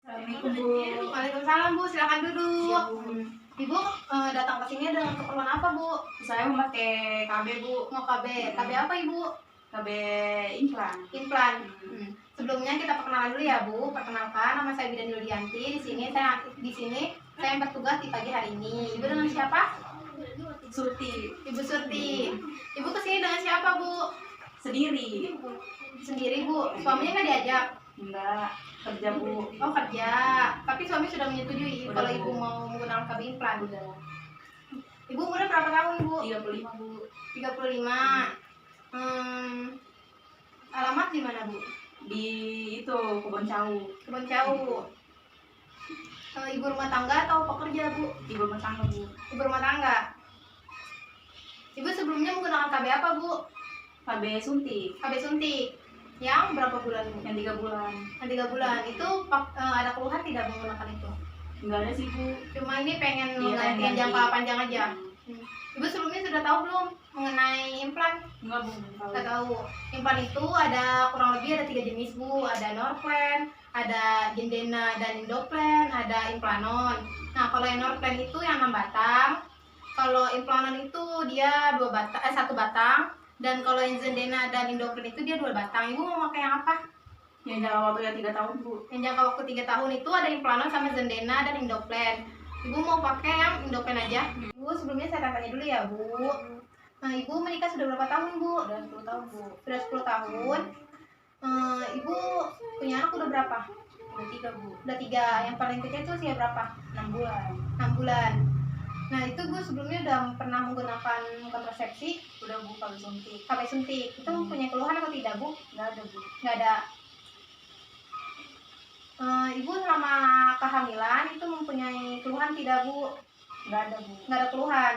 Assalamualaikum Bu. Waalaikumsalam Bu, silakan duduk. Siap, Bu. Ibu datang ke sini dengan keperluan apa Bu? Saya memakai KB Bu. Mau KB. KB apa Ibu? KB implan. Implan. Sebelumnya kita perkenalan dulu ya Bu. Perkenalkan, nama saya Bidan Yulianti. Di sini saya bertugas di pagi hari ini. Ibu dengan siapa? Surti. Ibu Surti. Ibu kesini dengan siapa Bu? Sendiri. Sendiri Bu. Suaminya nggak diajak? Enggak, kerja Bu. Oh kerja. Tapi suami sudah menyetujui Udah, kalau Bu. Ibu mau menggunakan KB implan. Udah. Ibu umurnya berapa tahun Bu? 35 Bu. 35. Alamat di mana Bu? Di itu Kebon Cau. Kebon Cau. Ibu rumah tangga atau pekerja Bu? Di rumah tangga Bu. Ibu rumah tangga. Ibu sebelumnya menggunakan KB apa Bu? KB suntik KB suntik. Yang berapa bulan Bu? yang 3 bulan. Yang 3 bulan. Itu ada keluhan tidak menggunakan itu? Enggak ada sih Bu. Cuma ini pengen Iya, mengganti yang ganti. jangka panjang aja. Ibu sebelumnya sudah tahu belum mengenai implan? Enggak Bu. Belum tahu. Nggak tahu. Implan itu ada kurang lebih ada 3 jenis Bu. Ada Norplan, ada Jendena dan Indoplan, ada Implanon. Nah kalau yang Norplan itu yang 6 batang. Kalau Implanon itu dia 1 batang. Dan kalau yang Jendena dan Indoplan itu dia 2 batang. Ibu mau pakai yang apa? Yang jangka waktu yang 3 tahun Bu. Yang jangka waktu 3 tahun itu ada Implanon sama Jendena dan Indoplan. Ibu mau pakai yang Indoplan aja. Bu sebelumnya saya tanya dulu ya Bu. Nah, Ibu menikah sudah berapa tahun, Bu? Udah 10 tahun Bu. Sudah 10 tahun. Ibu punya anak udah berapa? Udah 3 Bu. Udah 3. Yang paling kecil itu usia berapa? 6 bulan. 6 bulan. Nah, itu Bu sebelumnya udah pernah menggunakan kontrasepsi, Udah Bu KB suntik. KB suntik. Itu mempunyai keluhan atau tidak, Bu? Enggak ada Bu. Nggak ada. Ibu selama kehamilan itu mempunyai keluhan tidak, Bu? Enggak ada Bu. Nggak ada keluhan.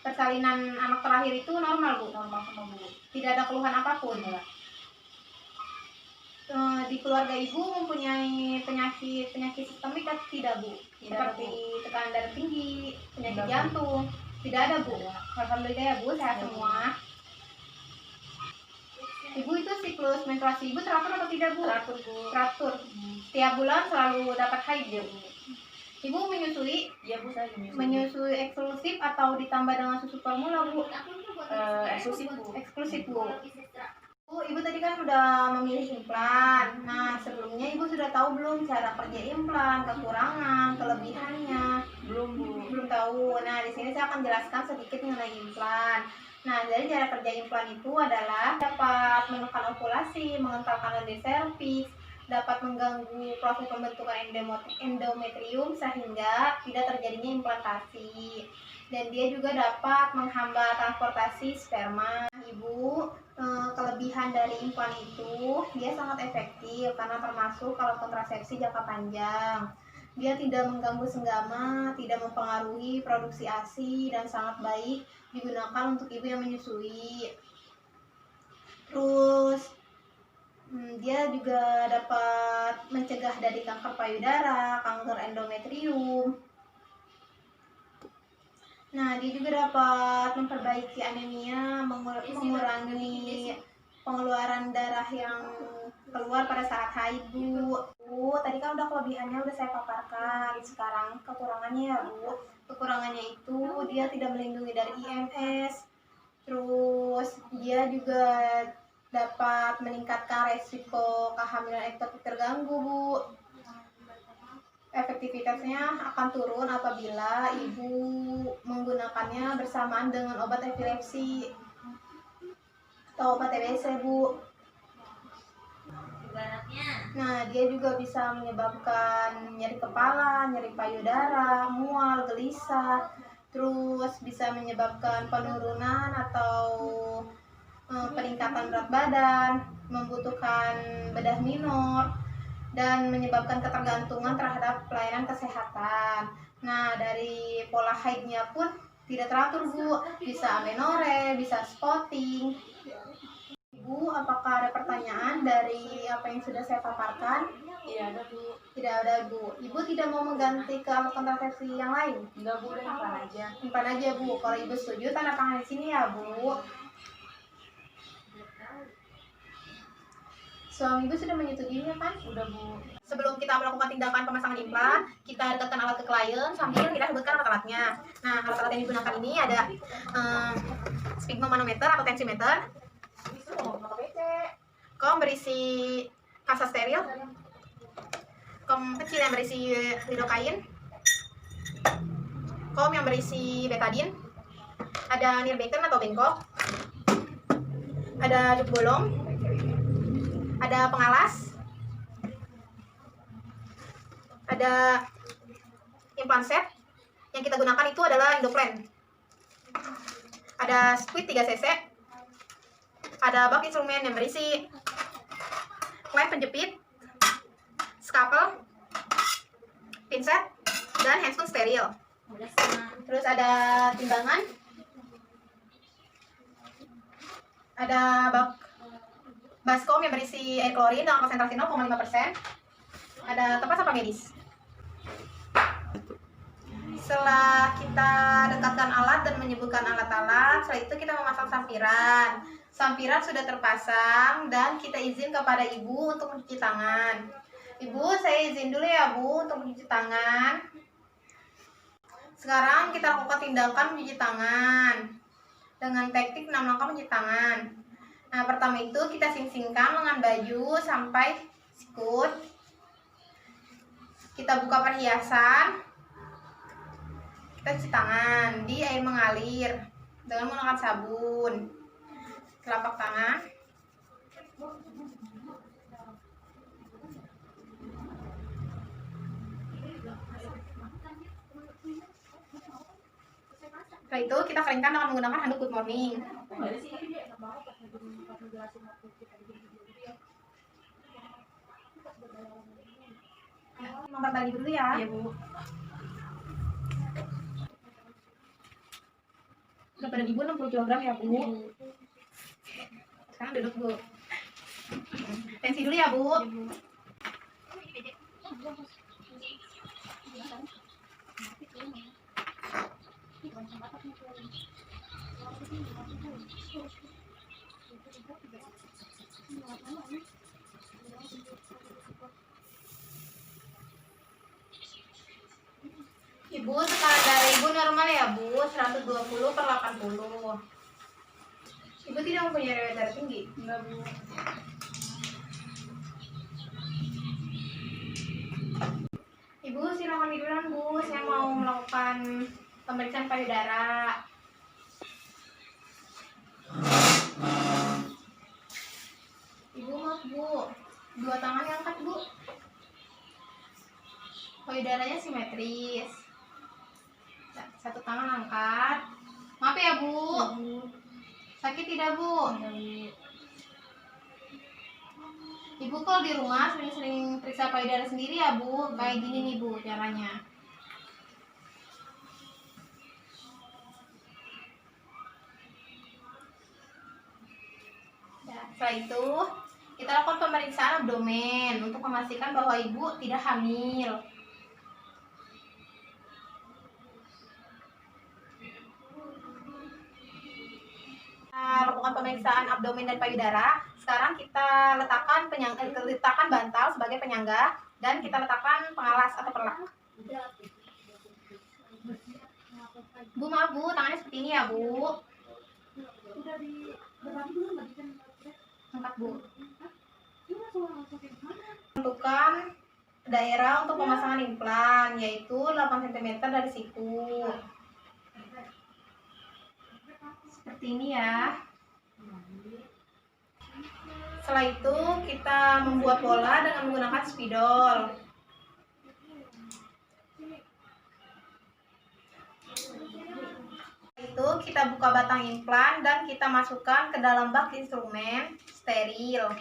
Persalinan anak terakhir itu normal, Bu? Normal sama Bu. Tidak ada keluhan apapun. Enggak. Di keluarga Ibu mempunyai penyakit sistemik atau tidak Bu? Tidak, Seperti tekanan darah tinggi, penyakit Tidak, Bu. jantung. Tidak ada Bu. Tidak. Alhamdulillah ya Bu, sehat Tidak, Bu. semua. Ibu itu siklus menstruasi Ibu teratur atau tidak Bu? Teratur Bu. Teratur. Setiap bulan selalu dapat haid ya Bu. Ibu menyusui Iya Bu, saya menyusui eksklusif atau ditambah dengan susu formula Bu? eksklusif Bu. Eksklusif Bu. Bu, Ibu tadi kan udah memilih implan. Nah, sebelumnya Ibu sudah tahu belum cara kerja implan, kekurangan, kelebihannya? Belum Bu. Belum tahu. Nah, di sini saya akan jelaskan sedikit mengenai implan. Nah, jadi cara kerja implan itu adalah dapat menekan ovulasi, mengentalkan lendir serviks, dapat mengganggu proses pembentukan endometrium sehingga tidak terjadinya implantasi. Dan dia juga dapat menghambat transportasi sperma. Ibu, kelebihan dari implan itu dia sangat efektif karena termasuk kalau kontrasepsi jangka panjang. Dia tidak mengganggu senggama, tidak mempengaruhi produksi ASI dan sangat baik digunakan untuk ibu yang menyusui. Terus dia juga dapat mencegah dari kanker payudara, kanker endometrium. Nah, dia juga dapat memperbaiki anemia, mengurangi pengeluaran darah yang keluar pada saat haid Bu. Tadi kan udah kelebihannya udah saya paparkan. Sekarang kekurangannya ya Bu. Kekurangannya itu dia tidak melindungi dari IMS. Terus dia juga dapat meningkatkan resiko kehamilan ektopik terganggu Bu. Efektivitasnya akan turun apabila ibu menggunakannya bersamaan dengan obat epilepsi atau obat TBC Bu. Nah, dia juga bisa menyebabkan nyeri kepala, nyeri payudara, mual, gelisah, terus bisa menyebabkan penurunan atau peningkatan berat badan, membutuhkan bedah minor, dan menyebabkan ketergantungan terhadap pelayanan kesehatan. Nah, dari pola haidnya pun tidak teratur Bu, bisa amenorre, bisa spotting. Ibu, apakah ada pertanyaan dari apa yang sudah saya paparkan? Iya ada Bu. Tidak ada Bu. Ibu tidak mau mengganti ke alat kontrasepsi yang lain? Enggak Bu, udah implan aja. Implan aja Bu. Kalau Ibu setuju tanda tangan di sini ya Bu. Suami ibu sudah menyetujuinya kan? Udah Bu. Sebelum kita melakukan tindakan pemasangan implan, kita dekatkan alat ke klien sambil kita sebutkan alat-alatnya. Nah, alat-alat yang digunakan ini ada sphygmomanometer atau tensimeter, kom berisi kasa steril, kom kecil yang berisi lidokain, kom yang berisi betadin, ada nirbecken atau bengkok, ada juk bolong, ada pengalas, ada implan set. Yang kita gunakan itu adalah Indoplan. Ada squid 3 cc, ada bak instrumen yang berisi klep penjepit, scalpel, pinset, dan handscoon steril. Terus ada timbangan, ada bak baskom yang berisi air klorin dengan konsentrasi 0,5%, ada tempat sampah medis. Setelah kita dekatkan alat dan menyebutkan alat-alat, setelah itu kita memasang sampiran. Sampiran sudah terpasang dan kita izin kepada ibu untuk mencuci tangan. Ibu, saya izin dulu ya Bu untuk mencuci tangan. Sekarang kita lakukan tindakan mencuci tangan dengan teknik 6 langkah mencuci tangan. Nah, pertama itu kita sing-singkan lengan baju sampai sikut. Kita buka perhiasan. Kita cuci tangan di air mengalir dengan menggunakan sabun. Telapak tangan. Setelah itu kita keringkan dengan menggunakan handuk Good Morning. Mangkat lagi dulu ya. Iya Bu. Udah pada ibu 60 kg ya Bu. Sekarang duduk Bu. Tensi dulu ya Bu. Ibu, tekanan darah ibu normal ya Bu, 120/80. Ibu tidak mempunyai riwayat darah tinggi? Enggak Bu. Ibu silakan tiduran Bu, saya mau melakukan pemeriksaan payudara. Ibu maaf Bu, 2 tangan angkat Bu. Payudaranya simetris. 1 tangan angkat. Maaf ya Bu. Sakit tidak Bu? Ibu kalau di rumah sering-sering periksa payudara sendiri ya Bu. Kayak gini nih Bu caranya. Ya, setelah itu kita lakukan pemeriksaan abdomen untuk memastikan bahwa ibu tidak hamil. Lakukan pemeriksaan abdomen dan payudara. Sekarang kita letakkan bantal sebagai penyangga dan kita letakkan pengalas atau perlak. Bu, maaf Bu, tangannya seperti ini ya Bu. Angkat Bu. Tentukan daerah untuk pemasangan implan, yaitu 8 cm dari siku. Seperti ini ya. Setelah itu kita membuat bola dengan menggunakan spidol. Itu kita buka batang implan dan kita masukkan ke dalam bak instrumen steril.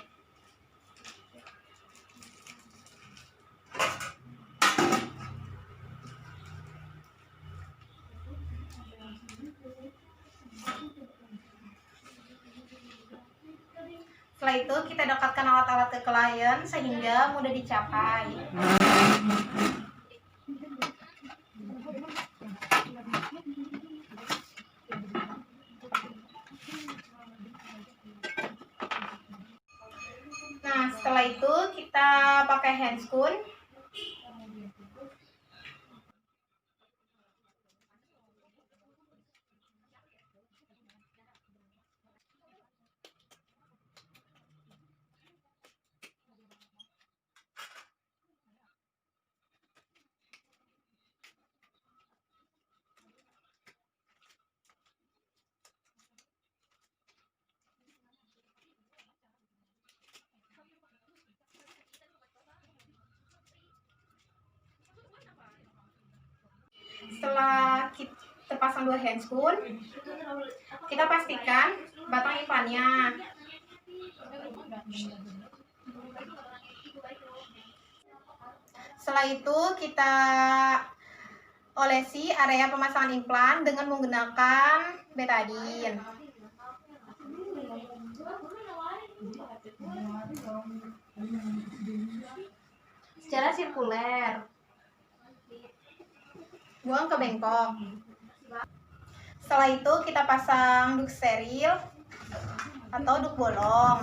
Setelah itu kita dekatkan alat-alat ke klien sehingga mudah dicapai. Nah, Nah, setelah itu kita pakai handscoon. Setelah kita pasang 2 handscoon, kita pastikan batang implannya. Setelah itu kita olesi area pemasangan implan dengan menggunakan betadine. Secara sirkuler. Buang ke bengkok. Setelah itu kita pasang duk steril atau duk bolong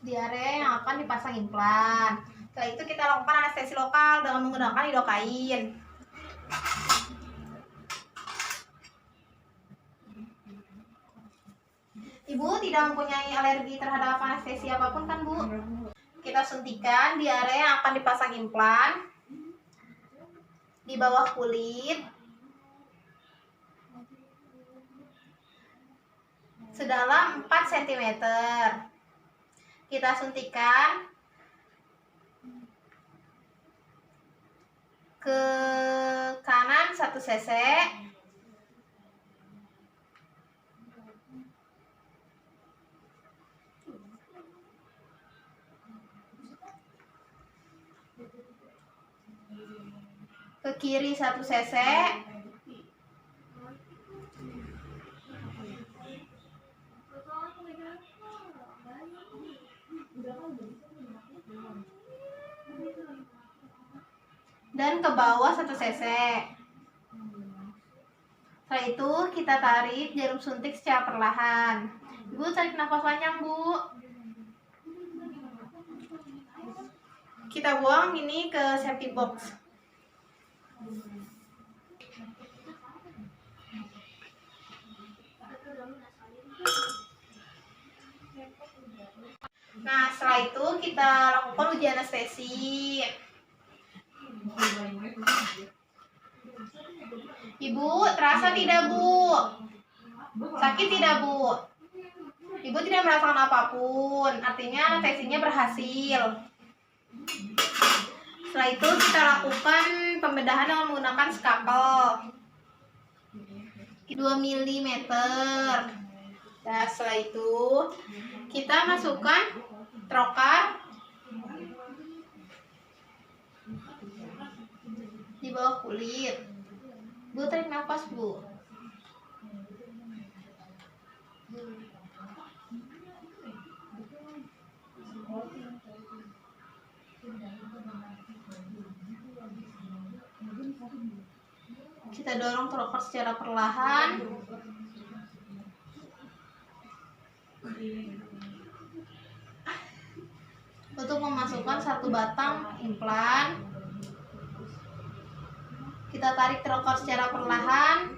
di area yang akan dipasang implan. Setelah itu kita lakukan anestesi lokal dengan menggunakan lidokain. Ibu tidak mempunyai alergi terhadap anestesi apapun kan, Bu? Kita suntikan di area yang akan dipasang implan, di bawah kulit, sedalam 4 cm. Kita suntikan ke kanan 1 cc, ke kiri 1 cc, dan ke bawah 1 cc. Setelah itu kita tarik jarum suntik secara perlahan. Ibu tarik nafas panjang, Bu. Kita buang ini ke safety box. Nah, setelah itu kita lakukan uji anestesi. Ibu, terasa tidak, Bu? Sakit tidak, Bu? Ibu tidak merasakan apapun, artinya anestesinya berhasil. Setelah itu kita lakukan pembedahan dengan menggunakan skapel 2 mm. Nah, setelah itu kita masukkan trokar di bawah kulit. Bu, tarik nafas, Bu. Kita dorong trokar secara perlahan. Untuk memasukkan 1 batang implan, kita tarik trokar secara perlahan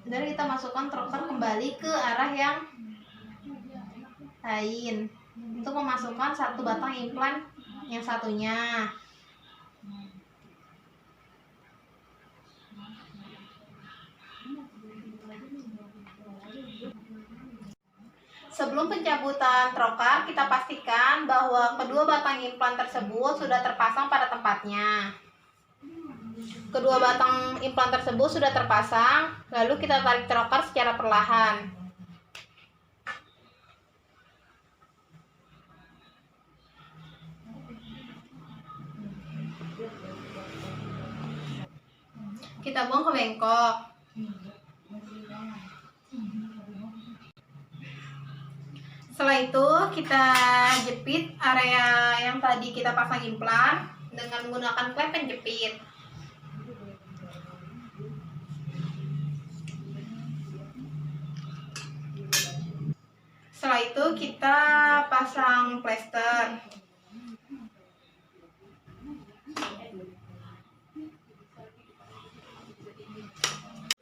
dan kita masukkan trokar kembali ke arah yang lain untuk memasukkan 1 batang implan yang satunya. Sebelum pencabutan trokar, kita pastikan bahwa kedua batang implan tersebut sudah terpasang pada tempatnya. Kedua batang implan tersebut sudah terpasang, lalu kita tarik trokar secara perlahan. Kita buang ke bengkok. Setelah itu kita jepit area yang tadi kita pasang implan dengan menggunakan klep penjepit. itu kita pasang plester.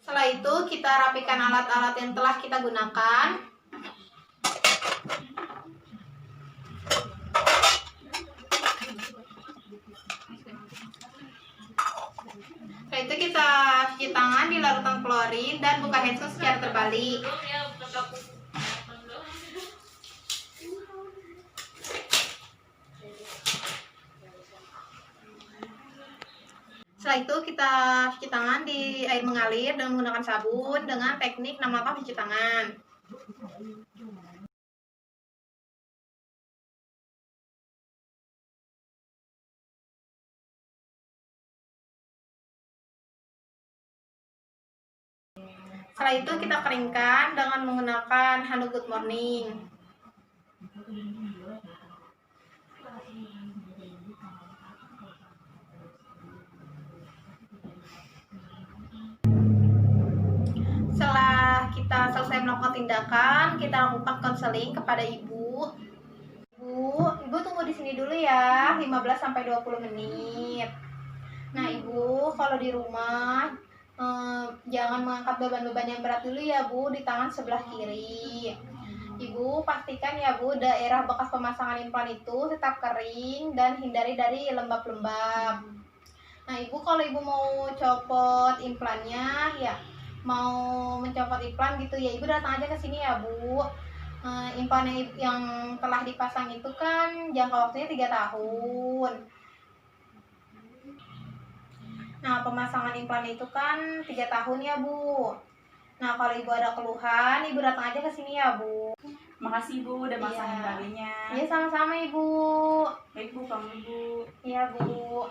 Setelah itu kita rapikan alat-alat yang telah kita gunakan. Setelah itu kita cuci tangan di larutan klorin dan buka handphone secara terbalik. Setelah itu kita cuci tangan di air mengalir dengan menggunakan sabun dengan teknik 6 langkah cuci tangan. Setelah itu kita keringkan dengan menggunakan handuk Good Morning. Setelah kita selesai melakukan tindakan, kita lakukan konseling kepada ibu. Ibu tunggu di sini dulu ya, 15-20 menit. Nah, ibu kalau di rumah jangan mengangkat beban-beban yang berat dulu ya Bu, di tangan sebelah kiri. Ibu pastikan ya Bu, daerah bekas pemasangan implan itu tetap kering dan hindari dari lembab-lembab. Nah, ibu kalau ibu mau copot implannya ya, mau mencopot implan gitu ya, ibu datang aja ke sini ya Bu. Implan yang telah dipasang itu kan jangka waktunya 3 tahun. Nah, pemasangan implan itu kan 3 tahun ya Bu. Nah, kalau ibu ada keluhan, ibu datang aja ke sini ya Bu. Makasih Bu udah masangin talinya. Iya, sama-sama Ibu. Baik Bu, kamu Bu. Iya Bu.